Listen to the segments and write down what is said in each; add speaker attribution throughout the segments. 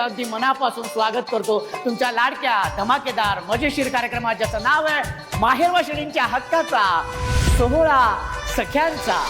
Speaker 1: अगदी मनापासून स्वागत करतो तुमच्या लाडक्या धमाकेदार मजेशीर कार्यक्रमात, ज्याचं नाव आहे माहेर वाशिणींच्या हक्काचा सोहळा सख्यांचा.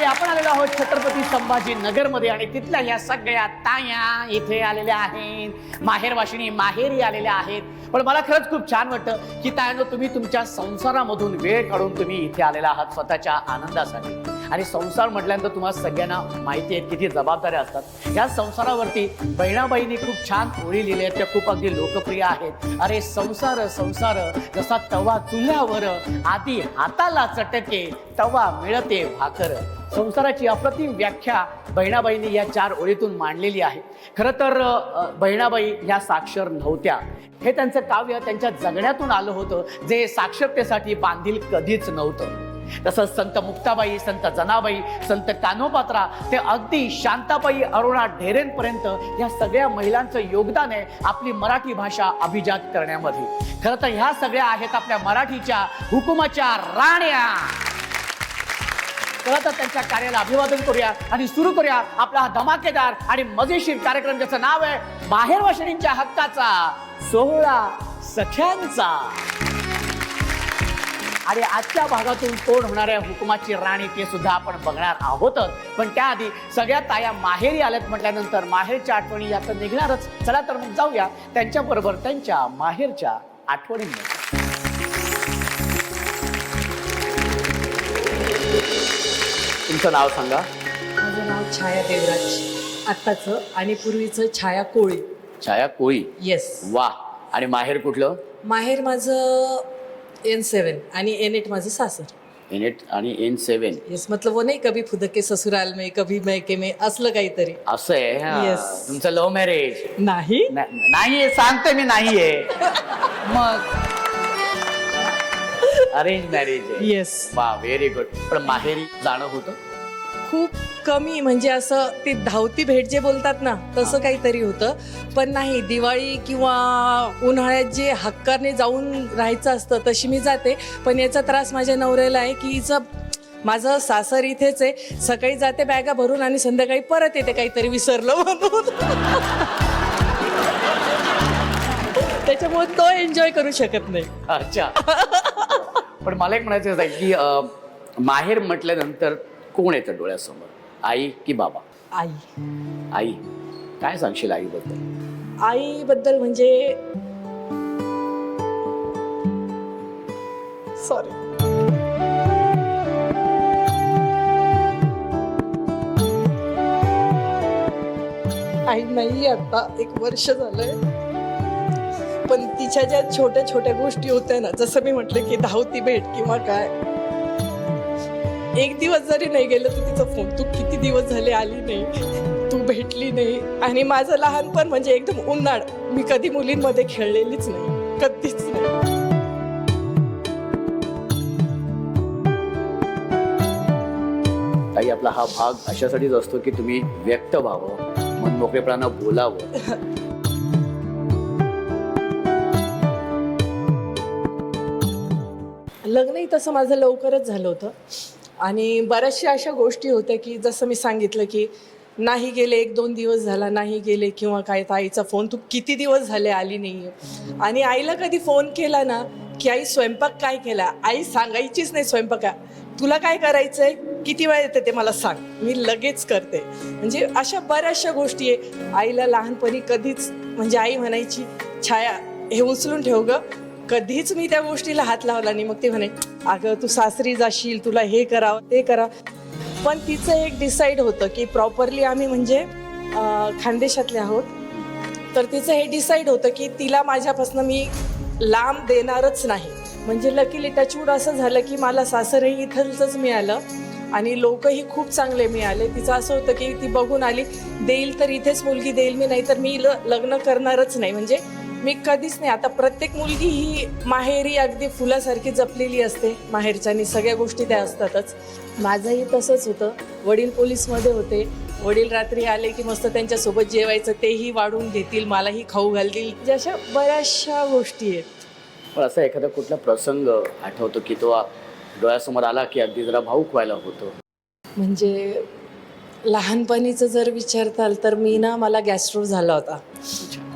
Speaker 1: आपण आलेलो आहोत छत्रपती संभाजी नगरमध्ये आणि तिथल्या या सगळ्या ताया इथे आलेल्या आहेत. माहेर वाशिणी माहेरी आलेल्या आहेत. पण मला खरंच खूप छान वाटतं की तायानो, तुम्ही तुमच्या संसारामधून वेळ काढून तुम्ही इथे आलेला आहात स्वतःच्या आनंदासाठी. आणि संसार म्हटल्यानंतर तुम्हाला सगळ्यांना माहिती आहे किती जबाबदाऱ्या असतात. या संसारावरती बहिणाबाईंनी खूप छान ओळी लिहिल्या आहेत, त्या खूप अगदी लोकप्रिय आहेत. अरे संसार संसार जसा तवा चुल्यावर, आधी हाताला चटके तवा मिळते भाकर. संसाराची अप्रतिम व्याख्या बहिणाबाईंनी या 4 ओळीतून मांडलेली आहे. खरं तर बहिणाबाई ह्या साक्षर नव्हत्या. हे त्यांचं काव्य त्यांच्या जगण्यातून आलं होतं, जे साक्षरतेसाठी बांधील कधीच नव्हतं. तसंच संत मुक्ताबाई, संत जनाबाई, संत कान्होपात्रा ते अगदी शांताबाई अरुणा ढेरेंपर्यंत या सगळ्या महिलांचं योगदान आहे आपली मराठी भाषा अभिजात करण्यामध्ये. खरं तर ह्या सगळ्या आहेत आपल्या मराठीच्या हुकुमाच्या राण्या. तर त्यांच्या कार्याला अभिवादन करूया आणि सुरू करूया आपला हा धमाकेदार आणि मजेशीर कार्यक्रम, ज्याचं नाव आहे माहेर वाशिणींच्या हक्काचा सोहळा सख्यांचा. आणि आजच्या भागातून तोड होणाऱ्या हुकुमाची राणी ते सुद्धा आपण बघणार आहोतच. पण त्याआधी सगळ्या ताया माहेरी आल्यात म्हटल्यानंतर माहेरच्या आठवणी या तर निघणारच. चला तर मग जाऊया त्यांच्याबरोबर त्यांच्या माहेरच्या आठवणींमध्ये. तुमचं नाव सांगा.
Speaker 2: माझं नाव छाया देवराज, आत्ताचं आणि पूर्वीचं छाया कोळी.
Speaker 1: छाया कोळी.
Speaker 2: येस.
Speaker 1: वा. आणि माहेर कुठलं?
Speaker 2: माहेर माझं N7 आणि N8 माझं सासर.
Speaker 1: N8 आणि N7.
Speaker 2: येस, मतलब वो नाही कभी फुदके ससुराल में कभी मैके में असलं काहीतरी.
Speaker 1: असं आहे.
Speaker 2: Yes.
Speaker 1: तुमचं लव्ह मॅरेज?
Speaker 2: नाही.
Speaker 1: नाहीये, सांगते मी नाहीये. मग अरेंज मॅरेज आहे?
Speaker 2: येस.
Speaker 1: वा, व्हेरी गुड. पण माहेरी जाणं होतं
Speaker 2: खूप कमी, म्हणजे असं ती धावती भेट जे बोलतात ना तसं काहीतरी होतं. पण नाही, दिवाळी किंवा उन्हाळ्यात जे हक्काने जाऊन राहायचं असतं तशी मी जाते. पण याचा त्रास माझ्या नवऱ्याला आहे की माझं सासर इथेच आहे. सकाळी जाते बॅगा भरून आणि संध्याकाळी परत येते काहीतरी विसरलं म्हणून. त्याच्यामुळे तो एन्जॉय करू शकत नाही.
Speaker 1: अच्छा. पण मला एक म्हणायचं आहे की माहेर म्हटल्यानंतर कोण येतं डोळ्यासमोर, आई की बाबा?
Speaker 2: आई.
Speaker 1: आई. काय सांगशील आईबद्दल?
Speaker 2: आईबद्दल म्हणजे सॉरी, आई नाही आता 1 वर्ष झालंय. पण तिच्या ज्या छोट्या छोट्या गोष्टी होत्या ना, जसं मी म्हटलं की धावती भेट किंवा काय, 1 दिवस जरी नाही गेलं तर तिचा फोन, तू किती दिवस झाले आली नाही, तू भेटली नाही. आणि माझं लहानपण म्हणजे एकदम उन्हाळ, मी कधी मुलींमध्ये खेळलेलीच नाही, कधीच नाही.
Speaker 1: ताई, आपला हा भाग अशासाठीच असतो की तुम्ही व्यक्त व्हावं, मन मोकळेपणानं बोलावं.
Speaker 2: लग्नही तसं माझं लवकरच झालं होतं. आणि बऱ्याचशा अशा गोष्टी होत्या की जसं मी सांगितलं की नाही गेले, 1-2 दिवस झाला नाही गेले किंवा काय, आईचा फोन, तू किती दिवस झाले आली नाही. आणि आईला कधी फोन केला ना की आई स्वयंपाक काय केला, आई सांगायचीच नाही स्वयंपाक तुला काय करायचंय, किती वेळ येते ते मला सांग, मी लगेच करते. म्हणजे अशा बऱ्याचशा गोष्टी आहे. आईला लहानपणी कधीच, म्हणजे आई म्हणायची छाया हे उचलून ठेव ग, कधीच मी त्या गोष्टीला हात लावला नाही. मग ते म्हणे अगं तू सासरी जाशील, तुला हे करा ते करा. पण तिचं एक डिसाईड होतं की प्रॉपरली आम्ही म्हणजे खानदेशातले आहोत, तर तिचं हे डिसाईड होतं की तिला माझ्यापासून मी लांब देणारच नाही. म्हणजे लकीली टचवूड असं झालं की मला सासरही इथलंच मिळालं आणि लोकही खूप चांगले मिळाले. तिचं असं होतं की ती बघून आली, देईल तर इथेच मुलगी देईल मी, नाही तर मी लग्न करणारच नाही. म्हणजे मी कधीच नाही. आता प्रत्येक मुलगी ही माहेरी अगदी फुलासारखी जपलेली असते, माहेरच्यानी सगळ्या गोष्टी त्या असतातच. माझंही तसंच होतं. वडील पोलीसमध्ये होते. वडील रात्री आले की मस्त त्यांच्यासोबत जेवायचं, तेही वाढून घेतील, मलाही खाऊ घालतील. अशा बऱ्याचशा गोष्टी आहेत.
Speaker 1: पण असा एखादा कुठला प्रसंग आठवतो की तो डोळ्यासमोर आला की अगदी जरा भाऊक व्हायला होतो?
Speaker 2: म्हणजे लहानपणीचं जर विचारताल तर मला गॅस्ट्रो झाला होता.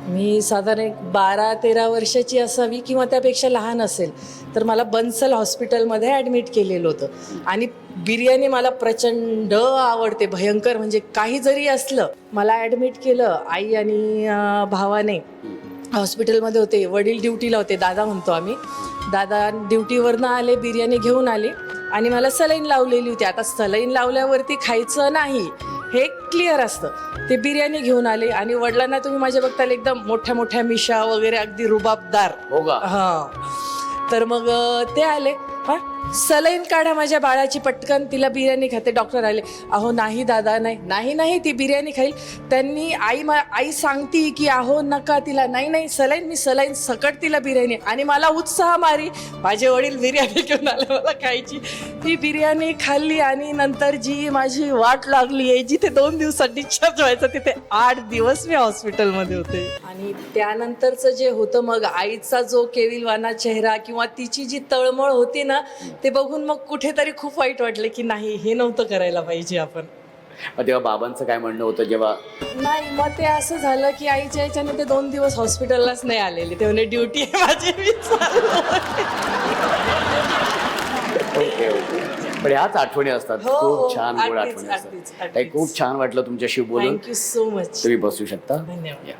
Speaker 2: मी साधारण एक 12-13 वर्षाची असावी किंवा त्यापेक्षा लहान असेल, तर मला बन्सल हॉस्पिटलमध्ये ॲडमिट केलेलं होतं. आणि बिर्याणी मला प्रचंड आवडते, भयंकर. म्हणजे काही जरी असलं, मला ॲडमिट केलं. आई आणि भावाने हॉस्पिटलमध्ये होते, वडील ड्युटीला होते, दादा म्हणतो आम्ही. दादा ड्युटीवरनं आले, बिर्याणी घेऊन आले आणि मला सलाईन लावलेली होती. आता सलाईन लावल्यावरती खायचं नाही हे क्लिअर असतं. ते बिर्याणी घेऊन आले आणि वडिलांना तुम्ही माझ्या बघताल एकदम मोठ्या मोठ्या मिशा वगैरे, अगदी रुबाबदार.
Speaker 1: हो का?
Speaker 2: हां. तर मग ते आले, हां सलाईन काढा माझ्या बाळाची, पटकन तिला बिर्याणी खाते. डॉक्टर आले, अहो नाही दादा, नाही नाही ती बिर्याणी खाईल. त्यांनी आई सांगती की अहो नका तिला, नाही मी सलाईन सकट तिला बिर्याणी. आणि मला उत्साह मारी, माझे वडील बिर्याणी घेऊन आले मला खायची. ती बिर्याणी खाल्ली आणि नंतर जी माझी वाट लागली आहे, जिथे 2 दिवसात डिस्चार्ज व्हायचं, तिथे 8 दिवस मी हॉस्पिटलमध्ये होते. आणि त्यानंतरचं जे होतं, मग आईचा जो केविलवाना चेहरा किंवा तिची जी तळमळ होती ना, ते बघून मग कुठेतरी खूप वाईट वाटलं की नाही, हे नव्हतं करायला पाहिजे आपण.
Speaker 1: मग तेव्हा बाबांचं काय म्हणणं होतं जेव्हा?
Speaker 2: नाही, मग ते असं झालं की आईच्या याच्याने ते 2 दिवस हॉस्पिटललाच नाही आलेले. ते म्हणे ड्युटी आहे माझी, मी चाललो.
Speaker 1: ओके. पण ह्याच आठवणी असतात.
Speaker 2: हो,
Speaker 1: खूप छान गोड
Speaker 2: अगदीच,
Speaker 1: आठवणी
Speaker 2: अगदीच,
Speaker 1: असतात.
Speaker 2: अगदीच.
Speaker 1: खूप छान वाटलं तुमच्याशी बोलून.
Speaker 2: Thank you so much.
Speaker 1: तुम्ही बसू शकता.
Speaker 2: धन्यवाद.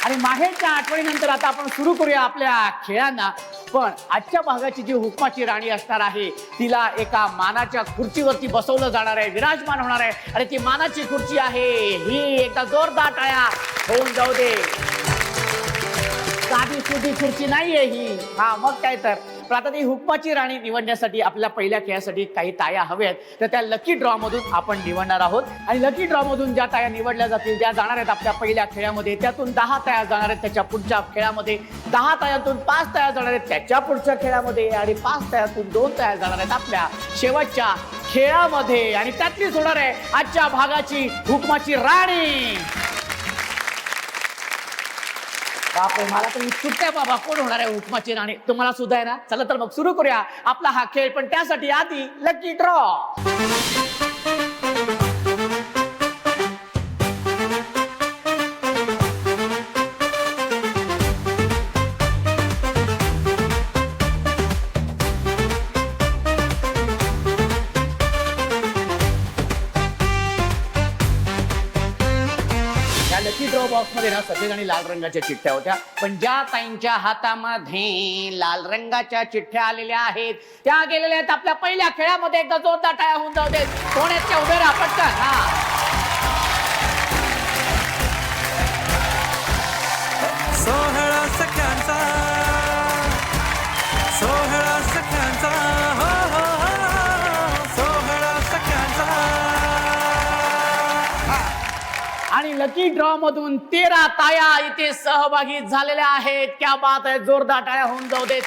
Speaker 1: आणि माहेरच्या आठवणीनंतर आता आपण सुरू करूया आपल्या खेळांना. पण आजच्या भागाची जी हुकमाची राणी असणार आहे, तिला एका मानाच्या खुर्चीवरती बसवलं जाणार आहे, विराजमान होणार आहे. आणि ती मानाची खुर्ची आहे ही, एकदा जोरदार टाळ्या होऊन जाऊ दे. साधी सुधी खुर्ची नाहीये ही. हा मग काय तर. पण आता ती हुकमाची राणी निवडण्यासाठी आपल्या पहिल्या खेळासाठी काही ताया हव्यात, तर त्या लकी ड्रॉ मधून आपण निवडणार आहोत. आणि लकी ड्रॉ मधून ज्या ताया निवडल्या जातील, त्या जाणार आहेत आपल्या पहिल्या खेळामध्ये, त्यातून 10 ताया जाणार आहेत त्याच्या पुढच्या खेळामध्ये, 10 तायातून 5 ताया जाणार आहेत त्याच्या पुढच्या खेळामध्ये, आणि 5 तायातून 2 ताया जाणार आहेत आपल्या शेवटच्या खेळामध्ये. आणि त्यातलीच होणार आहे आजच्या भागाची हुकमाची राणी. बापरे, मला तर सुट्ट्या बाबा, कोण होणार आहे हुकमाची राणी? तुम्हाला सुद्धा आहे ना? चला तर मग सुरू करूया आपला हा खेळ. पण त्यासाठी आधी lucky draw. Lucky draw box मध्ये ना सफेद आणि लाल रंगाच्या चिठ्ठ्या होत्या. पण ज्या ताईंच्या हातामध्ये लाल रंगाच्या चिठ्ठ्या आलेल्या आहेत, त्या गेलेल्या आहेत आपल्या पहिल्या खेळामध्ये. एकदा जोरदार टाळ्या होऊन जाऊ देत. कोण आहेत त्या? उभे राहा पटकन. हा,
Speaker 3: सोहळा सख्यांचा, सोहळा सख्यांचा, हो हो हो, सोहळा सख्यांचा.
Speaker 1: आणि लकी ड्रॉ मधून 13 ताया इथे सहभागी झालेल्या आहेत. क्या बात आहे, जोरदार टाळ्या होऊन जाऊ देत.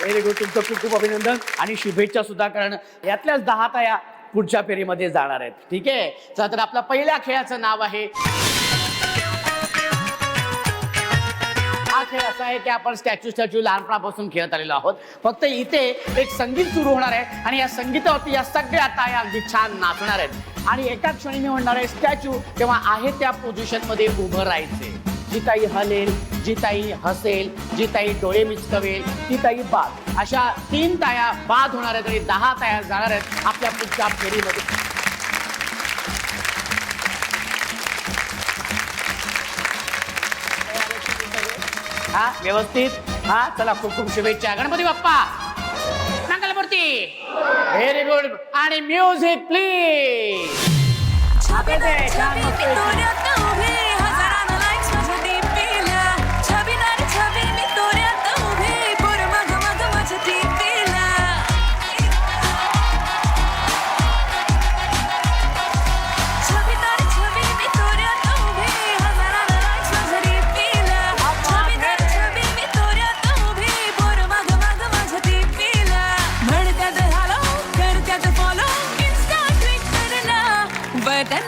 Speaker 1: व्हेरी गुड, तुमचं खूप खूप अभिनंदन आणि शुभेच्छा सुद्धा, कारण यातल्याच 10 ताया पुढच्या फेरीमध्ये जाणार आहेत. ठीक आहे, चला तर आपल्या पहिल्या खेळाचं नाव आहे, हा खेळ असा आहे की आपण स्टॅच्यू लहानपणापासून खेळत आलेलो आहोत. फक्त इथे एक संगीत सुरू होणार आहे आणि या संगीतावरती या सगळ्या ताया अगदी छान नाचणार आहेत. आणि एकाच क्षणी मी म्हणणार आहे स्टॅच्यू, तेव्हा आहे त्या पोझिशन मध्ये उभं राहायचे. जी ताई हलेल, जी ताई हसेल, जी ताई डोळे मिचकवेल, ती ताई बाद. अशा 3 ताया बाद होणार आहेत आणि 10 ताया जाणार आहेत आपल्या पुढच्या फेरीमध्ये. हा व्यवस्थित. हा चला, खूप खूप शुभेच्छा. गणपती बाप्पा मंगलमूर्ती. Very good. आणि म्युझिक प्लीज.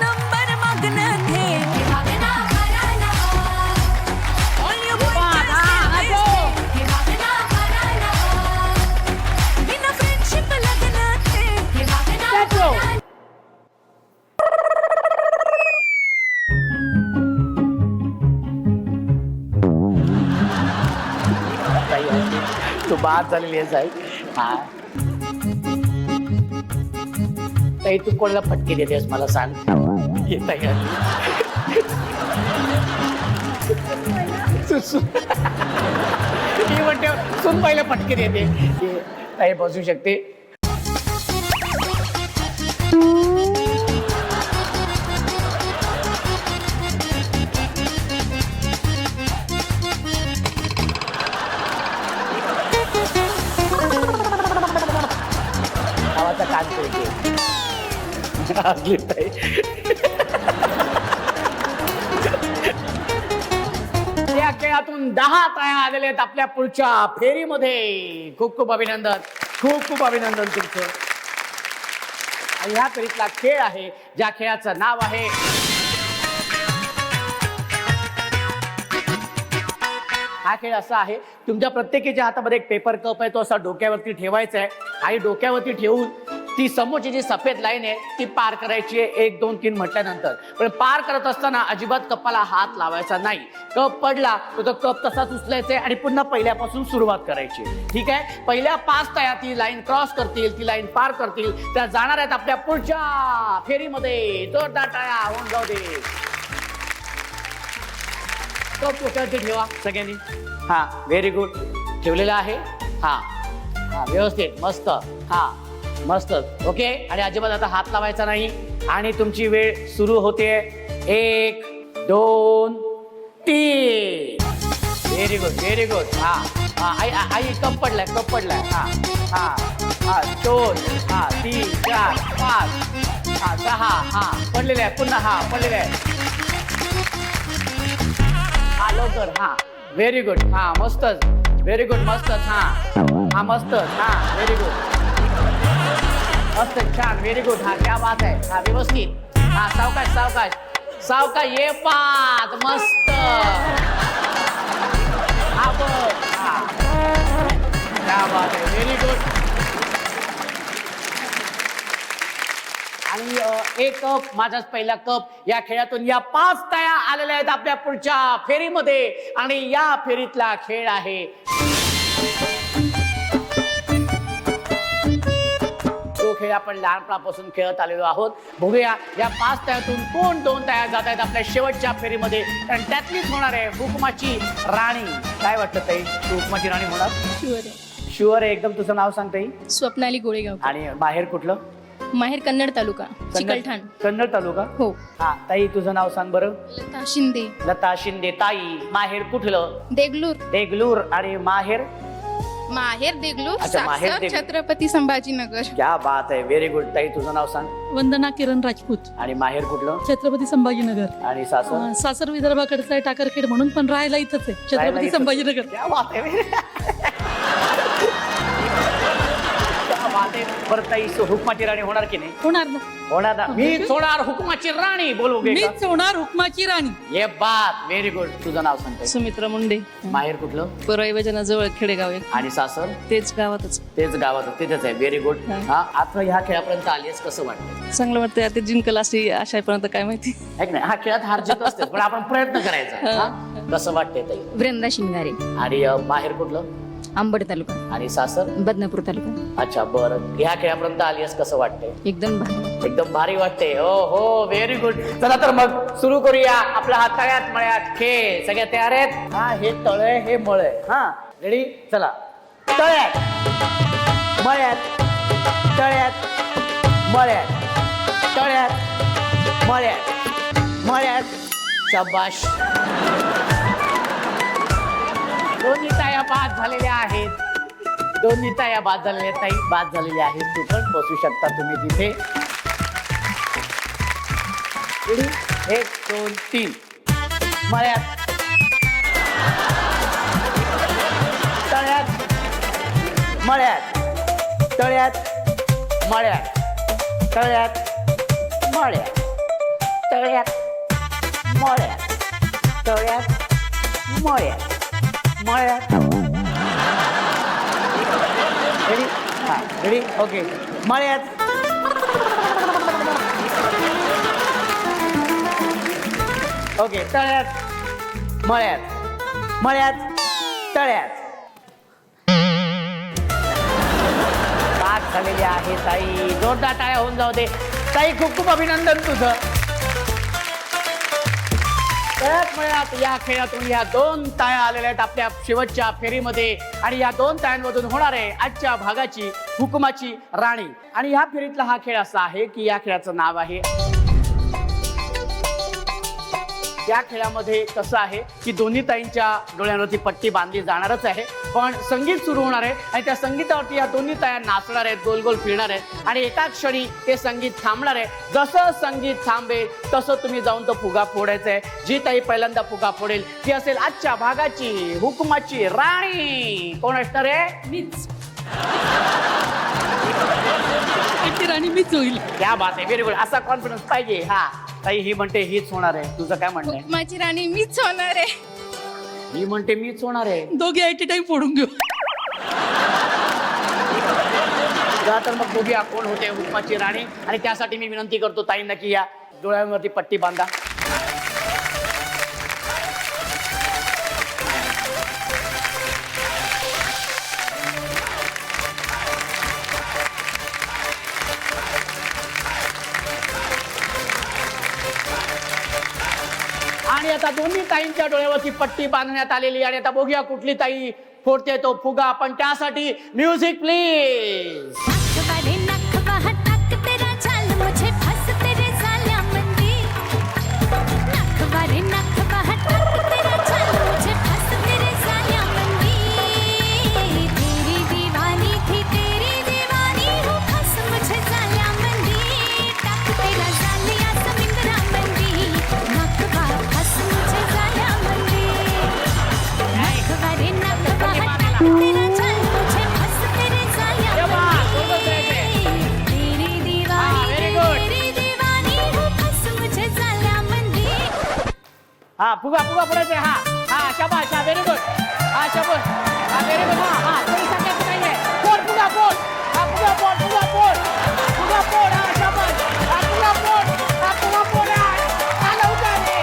Speaker 4: नंबर मग्न थे
Speaker 1: तू बाद झालेली आहे साहेब. हा ताई तू कोणाला फटके देतेस मला सांग. येत आहे मी म्हणते सुन पहिले फटके देते. ताई बसू शकते. आवाजा कान करते असली ताई. या खेळातून 10 ताया आलेल्या आहेत आपल्या पुढच्या फेरीमध्ये. खूप खूप अभिनंदन. खूप खूप अभिनंदन तुमचं. आणि ह्या फेरीतला खेळ आहे ज्या खेळाचं नाव आहे हा खेळ असा आहे तुमच्या प्रत्येकीच्या हातामध्ये एक पेपर कप आहे तो असा डोक्यावरती ठेवायचा आहे आणि डोक्यावरती ठेवून ती समोरची जी सफेद लाईन आहे ती पार करायची आहे 1 2 3 म्हटल्यानंतर. पण पार करत असताना अजिबात कपाला हात लावायचा नाही. कप पडला तर तो कप तसाच उचलायचा आहे आणि पुन्हा पहिल्यापासून सुरुवात करायची. ठीक आहे. पहिल्या 5 ताया ती लाईन क्रॉस करतील ती लाईन पार करतील त्या जाणार आहेत आपल्या पुढच्या फेरीमध्ये. जोरदार टाळ्या होऊन जाऊ दे. कप डोक्यावरती ठेवा सगळ्यांनी. हा व्हेरी गुड. ठेवलेला आहे. हा हा व्यवस्थित मस्त. हा मस्त. ओके. आणि अजिबात आता हात लावायचा नाही. आणि तुमची वेळ सुरू होते. 1 2 3. Very good very good. हा हा आई आई कप पडलाय कप पडलाय. हा हा हा 2 हा 3 4 5 हा 6 हा पडलेला आहे पुन्हा. हा पडलेला आहे. हा लवकर. हा व्हेरी गुड. हा मस्तच. व्हेरी गुड मस्तच. हा हा मस्तच. हा व्हेरी गुड मस्त छान. Very good. हा क्या बात आहे. हा व्यवस्थित. हा सावकाश सावकाश सावकाश. ये पाच मस्त. हा बघ. हा क्या बात आहे. Very good. आणि एक कप माझाच पहिला कप. या खेळातून या 5 ताया आलेल्या आहेत आपल्या पुढच्या फेरीमध्ये आणि या फेरीतला खेळ आहे तो खेळ आपण लहानपणापासून खेळत आलेलो आहोत. बघूया या 5 तायातून कोण 2 ताया जात आहेत आपल्या शेवटच्या फेरीमध्ये. कारण त्यातलीच होणार आहे हुकुमाची राणी. काय वाटतं ताई तू हुकुमाची राणी होणार? शुअर आहे एकदम. तुझं नाव सांग ताई.
Speaker 4: स्वप्नाली गोळेगाव.
Speaker 1: आणि बाहेर कुठलं?
Speaker 4: माहेर कन्नड तालुका चिकलठाण.
Speaker 1: कन्नड तालुका.
Speaker 4: हो.
Speaker 1: हा ताई तुझं नाव सांग बरं.
Speaker 4: लता शिंदे.
Speaker 1: लता शिंदे. ताई माहेर कुठलं?
Speaker 4: देगलूर.
Speaker 1: देगलूर. आणि माहेर?
Speaker 4: माहेर देगलूर.
Speaker 1: अच्छा, माहेर
Speaker 4: सासर
Speaker 1: देगलूर.
Speaker 4: छत्रपती संभाजीनगर.
Speaker 1: क्या बात आहे. Very good. ताई तुझं नाव सांग.
Speaker 5: वंदना किरण राजपूत.
Speaker 1: आणि माहेर कुठलं?
Speaker 5: छत्रपती संभाजीनगर.
Speaker 1: आणि सासर?
Speaker 5: सासर विदर्भाकडचं आहे टाकरखेड म्हणून पण राहायला इथंच आहे छत्रपती
Speaker 1: इथंच.
Speaker 5: संभाजीनगर.
Speaker 1: क्या बात आहे. क्या बात आहे. बरं ताई हुकुमाची राणी होणार की नाही?
Speaker 5: होणार ना.
Speaker 1: होणार ना. मीच होणार हुकुमाची राणी. बोलू गे
Speaker 5: मीच होणार हुकमाची राणी.
Speaker 1: ये बात. Very good. तुझं नाव सांग ताई.
Speaker 6: सुमित्रा मुंडे.
Speaker 1: माहेर कुठलं?
Speaker 6: परळी वजनाजवळ खेडेगाव आहे.
Speaker 1: आणि सासर?
Speaker 6: तेच गावातच.
Speaker 1: तेच गावात तिथेच आहे. Very good.
Speaker 6: हा.
Speaker 1: हा आता ह्या खेळापर्यंत आलीस कसं वाटतं?
Speaker 6: चांगलं वाटतंय. आता जिंकल अशी आशापर्यंत काय माहिती.
Speaker 1: है की नाही? हा खेळात हार जीत असते पण आपण प्रयत्न करायचा. हा? कसं वाटतंय ताई?
Speaker 4: वृंदा शिंगारे.
Speaker 1: आणि माहेर कुठलं?
Speaker 4: आंबड तालुका.
Speaker 1: आणि सासर?
Speaker 4: बदनापूर तालुका.
Speaker 1: अच्छा बरं. ह्या खेळापर्यंत आलीस कसं वाटतंय?
Speaker 4: एकदम भारी.
Speaker 1: एकदम भारी वाटते. हो हो व्हेरी गुड. चला तर मग सुरू करूया आपला हा तळ्यात मळ्यात खेळ. सगळ्या तयार आहेत? हा हे तळ आहे हे मळ आहे. हा रेडी. चला. तळ्यात मळ्यात तळ्यात मळ्यात तळ्यात मळ्यात मळ्यात. शाबाश. दोन्ही ताया बाद झालेल्या आहेत. दोन्ही ताया बाद झालेल्या ताई बाद झालेल्या आहेत. तू पण बसू शकता तुम्ही तिथे. 1 2 3. मळ्यात तळ्यात मळ्यात तळ्यात मळ्यात तळ्यात मळ्यात तळ्यात मळ्यात तळ्यात मळ्यात मळ्यात. रेडी. हा रेडी. ओके. मळ्यात ओके. तळ्यात मळ्यात मळ्यात तळ्यात बाद झालेली आहे ताई. जोरदार टाळ्या होऊन जाऊ दे ताई. खूप खूप अभिनंदन तुझं. त्याच वेळात या खेळातून या 2 ताळ्या आलेल्या आहेत आपल्या शेवटच्या फेरीमध्ये आणि या 2 ताळ्यांमधून होणार आहे आजच्या भागाची हुकुमाची राणी. आणि या फेरीतला हा खेळ असा आहे की या खेळाचं नाव आहे, या खेळामध्ये कसं आहे की दोन्ही ताईंच्या डोळ्यांवरती पट्टी बांधली जाणारच आहे, पण संगीत सुरू होणार आहे आणि त्या संगीतावरती या दोन्ही ताया नाचणार आहेत, गोल गोल फिरणार आहेत आणि एकाच क्षणी ते संगीत थांबणार आहे. जसं संगीत थांबेल तसं तुम्ही जाऊन तो फुगा फोडायचा आहे. जी ताई पहिल्यांदा फुगा फोडेल ती असेल आजच्या भागाची हुकुमाची राणी. कोण असणार आहे?
Speaker 5: मीच ती राणी मीच होईल.
Speaker 1: क्या बात आहे, व्हेरी गुड. असा कॉन्फिडन्स पाहिजे. हा ताई ही म्हणते हीच होणार आहे, तुझं काय म्हणणं आहे?
Speaker 6: माझी राणी मीच होणार आहे.
Speaker 1: ही म्हणते मीच होणार आहे.
Speaker 5: दोघे ऍट टाइम फोडून घेऊ.
Speaker 1: जा तर मग बघूया कोण होते हुकुमाची राणी. आणि त्यासाठी मी विनंती करतो ताईंना की या डोळ्यांवरती पट्टी बांधा. आणि आता दोन्ही ताईंच्या डोळ्यावरती पट्टी बांधण्यात आलेली आणि आता बघूया कुठली ताई फोडते तो फुगा. पण त्यासाठी म्युझिक प्लीज. हा फुगा फुगा फोडायचे. हा हा शाबाश. हा व्हेरी गुड. हा शाबाश. हा व्हेरी गुड. हा हा कोणी सांगायचं नाहीये. फोड फुगा फोड. हा फुगा फोड. फुगा फोड. फुगा फोड. हा शाबाश. हा फुगा फोड. हा फुगा फोड. हा लवकर रे.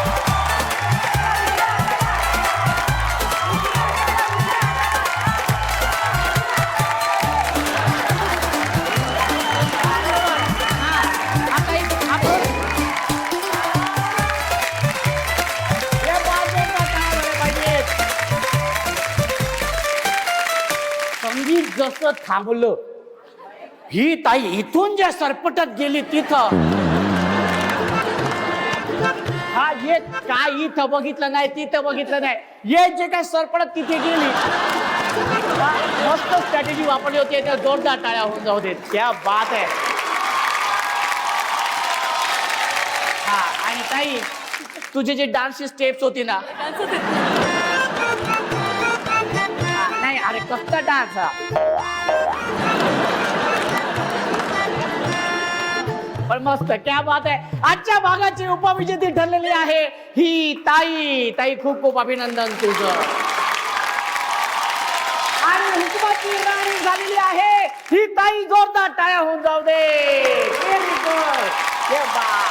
Speaker 1: संगीत जसं थांबलं, ही ताई इथून ज्या सरपटत गेली तिथं, हा ये काय इथं बघितलं नाही तिथं बघितलं नाही, ये जे काय सरपटत तिथे गेली. मस्त स्ट्रॅटेजी वापरली होती. त्या जोरदार टाळ्या होऊन जाऊ देत. क्या बात आहे. हा आणि ताई तुझे जे डान्सची स्टेप्स होती ना, नाही अरे कसला डान्स हा. पण मस्त. क्या बात आहे. आजच्या भागाची उपविजेती ठरलेली आहे ही ताई. ताई खूप खूप अभिनंदन तुझं. आणि हुकुमाची राणी झालेली आहे ही ताई. जोरदार टाळ्या होऊन जाऊ दे. Very good. क्या बात.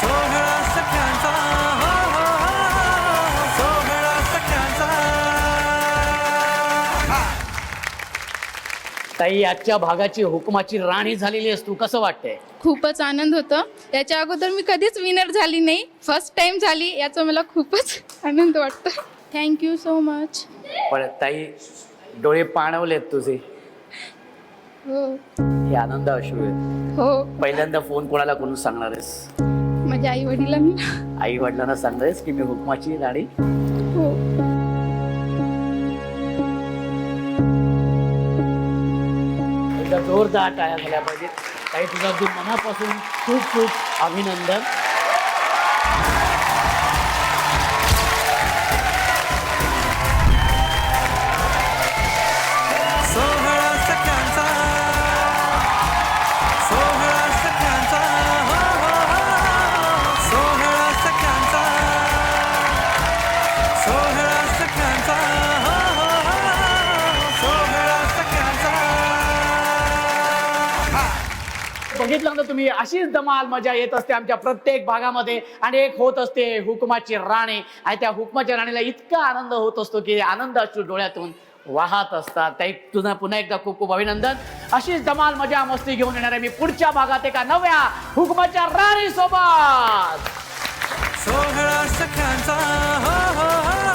Speaker 3: सोहळा सख्यांचा हो, हो, हो, सोहळा सख्यांचा.
Speaker 1: ताई आजच्या भागाची हुकुमाची राणी झालेली आहेस तू. कसं वाटतंय?
Speaker 7: खूपच आनंद होतो. याच्या अगोदर मी कधीच विनर झाली नाही, फर्स्ट टाइम झाली. याचा मला खूपच आनंद वाटतो. Thank you so much.
Speaker 1: पण ताई डोळे पाणवलेत तुझे.
Speaker 7: हो
Speaker 1: हे आनंद अश्रू आहेत.
Speaker 7: हो,
Speaker 1: पहिल्यांदा फोन कोणाला करून सांगणार आहेस?
Speaker 7: माझ्या आई वडिलांना.
Speaker 1: आई वडिलांना सांगणार आहेस की मी हुकुमाची राणी?
Speaker 7: हो.
Speaker 1: एकदा जोरदार टाळ्या झाल्या पाहिजेत. ताई तुझं अगदी मनापासून खूप खूप अभिनंदन.
Speaker 3: सोहळा सख्यांचा
Speaker 1: बघितलं ना तुम्ही, अशीच धमाल मजा येत असते आमच्या प्रत्येक भागामध्ये. आणि एक होत असते हुकमाची राणी, आणि त्या हुकमाच्या राणीला इतका आनंद होत असतो की आनंद अश्रू डोळ्यातून वाहत असतात. त्या तुझं पुन्हा एकदा खूप खूप अभिनंदन. अशीच धमाल मजा मस्ती घेऊन येणार आहे मी पुढच्या भागात एका नव्या हुकमाच्या राणी सोबत.
Speaker 3: सोहळा सख्यांचा हो हो हो